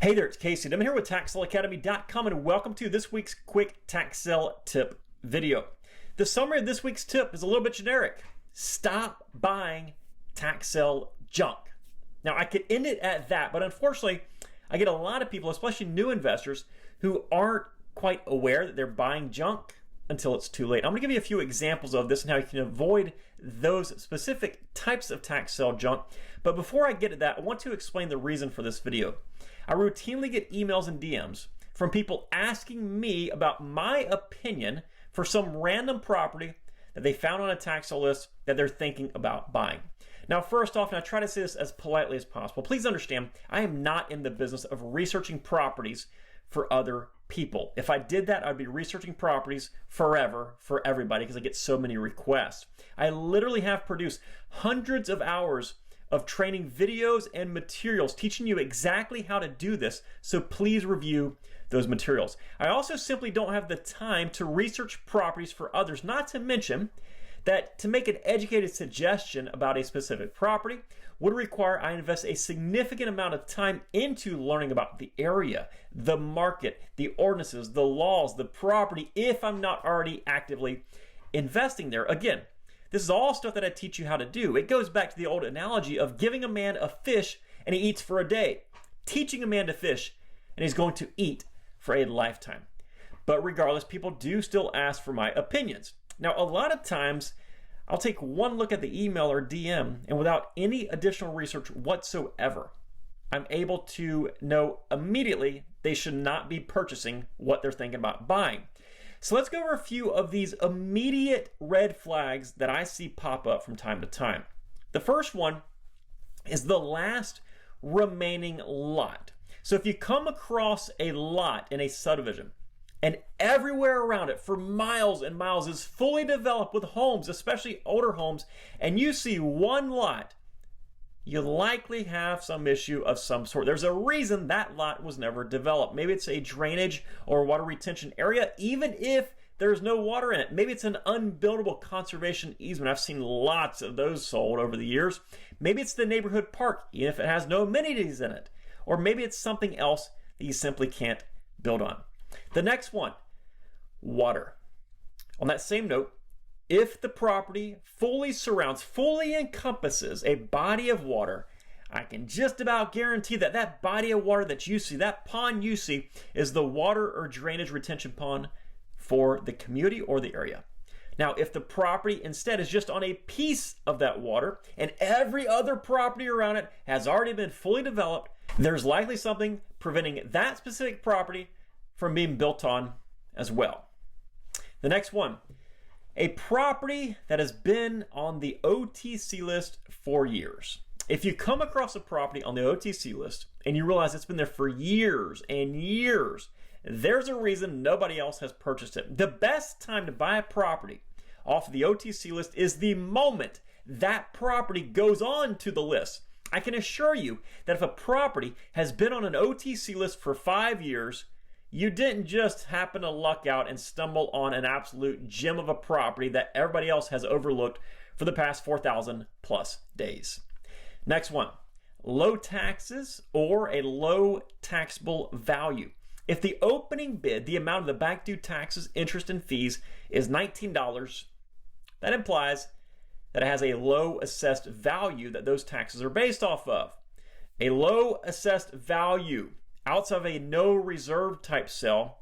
Hey there, it's Casey. I'm here with TaxSaleAcademy.com and welcome to this week's quick tax sale tip video. The summary of this week's tip is a little bit generic. Stop buying tax sale junk. Now, I could end it at that, but unfortunately, I get a lot of people, especially new investors, who aren't quite aware that they're buying junk until it's too late. I'm going to give you a few examples of this and how you can avoid those specific types of tax sale junk. But before I get to that, I want to explain the reason for this video. I routinely get emails and DMs from people asking me about my opinion for some random property that they found on a tax sale list that they're thinking about buying. Now, first off, and I try to say this as politely as possible, please understand, I am not in the business of researching properties for other people. If I did that, I'd be researching properties forever for everybody because I get so many requests. I literally have produced hundreds of hours of training videos and materials teaching you exactly how to do this, so please review those materials. I also simply don't have the time to research properties for others, not to mention that to make an educated suggestion about a specific property would require I invest a significant amount of time into learning about the area, the market, the ordinances, the laws, the property, if I'm not already actively investing there. Again, this is all stuff that I teach you how to do. It goes back to the old analogy of giving a man a fish and he eats for a day, teaching a man to fish and he's going to eat for a lifetime. But regardless, people do still ask for my opinions. Now, a lot of times I'll take one look at the email or DM and without any additional research whatsoever, I'm able to know immediately they should not be purchasing what they're thinking about buying. So let's go over a few of these immediate red flags that I see pop up from time to time. The first one is the last remaining lot. So if you come across a lot in a subdivision and everywhere around it for miles and miles is fully developed with homes, especially older homes, and you see one lot, you likely have some issue of some sort. There's a reason that lot was never developed. Maybe it's a drainage or water retention area, even if there's no water in it. Maybe it's an unbuildable conservation easement. I've seen lots of those sold over the years. Maybe it's the neighborhood park, even if it has no amenities in it. Or maybe it's something else that you simply can't build on. The next one, water. On that same note, if the property fully surrounds, fully encompasses a body of water, I can just about guarantee that that body of water that you see, that pond you see, is the water or drainage retention pond for the community or the area. Now, if the property instead is just on a piece of that water and every other property around it has already been fully developed, there's likely something preventing that specific property from being built on as well. The next one, a property that has been on the OTC list for years. If you come across a property on the OTC list and you realize it's been there for years and years, there's a reason nobody else has purchased it. The best time to buy a property off of the OTC list is the moment that property goes on to the list. I can assure you that if a property has been on an OTC list for 5 years, you didn't just happen to luck out and stumble on an absolute gem of a property that everybody else has overlooked for the past 4,000 plus days. Next one, low taxes or a low taxable value. If the opening bid, the amount of the back due taxes, interest, and fees is $19, that implies that it has a low assessed value that those taxes are based off of. A low assessed value outside of a no reserve type sale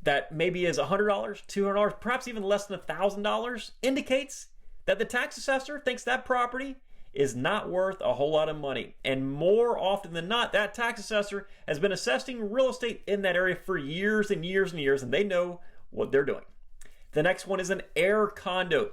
that maybe is $100, $200, perhaps even less than $1,000 indicates that the tax assessor thinks that property is not worth a whole lot of money. And more often than not, that tax assessor has been assessing real estate in that area for years and years and years, and they know what they're doing. The next one is an air condo.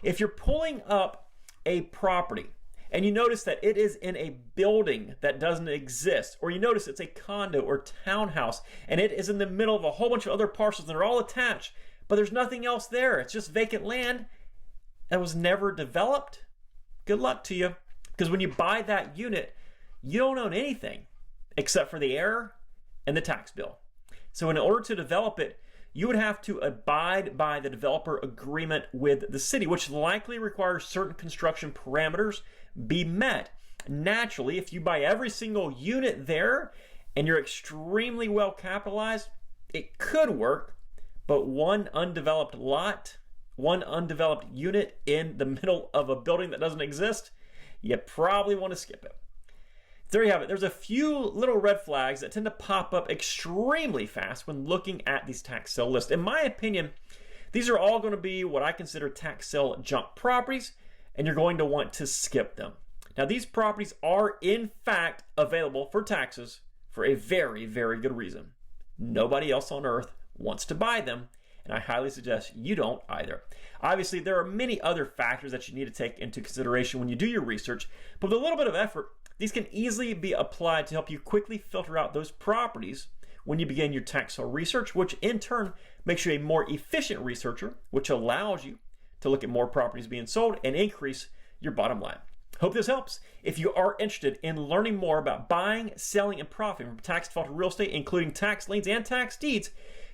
If you're pulling up a property and you notice that it is in a building that doesn't exist, or you notice it's a condo or townhouse and it is in the middle of a whole bunch of other parcels and they're all attached, but there's nothing else there, it's just vacant land that was never developed, good luck to you. Because when you buy that unit, you don't own anything except for the air and the tax bill. So in order to develop it, you would have to abide by the developer agreement with the city, which likely requires certain construction parameters be met. Naturally, if you buy every single unit there and you're extremely well capitalized, it could work, but one undeveloped lot, one undeveloped unit in the middle of a building that doesn't exist, you probably want to skip it. There you have it. There's a few little red flags that tend to pop up extremely fast when looking at these tax sale lists. In my opinion, these are all going to be what I consider tax sale junk properties, and you're going to want to skip them. Now, these properties are in fact available for taxes for a very, very good reason. Nobody else on earth wants to buy them, and I highly suggest you don't either. Obviously, there are many other factors that you need to take into consideration when you do your research, but with a little bit of effort, these can easily be applied to help you quickly filter out those properties when you begin your tax sale research, which in turn makes you a more efficient researcher, which allows you to look at more properties being sold and increase your bottom line. Hope this helps. If you are interested in learning more about buying, selling, and profiting from tax defaulted real estate, including tax liens and tax deeds,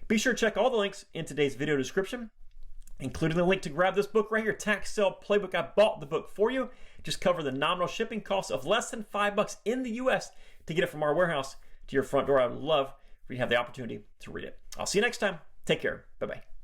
be sure to check all the links in today's video description, including the link to grab this book right here, Tax Sale Playbook. I bought the book for you. Just cover the nominal shipping costs of less than $5 in the US to get it from our warehouse to your front door. I would love for you to have the opportunity to read it. I'll see you next time. Take care. Bye-bye.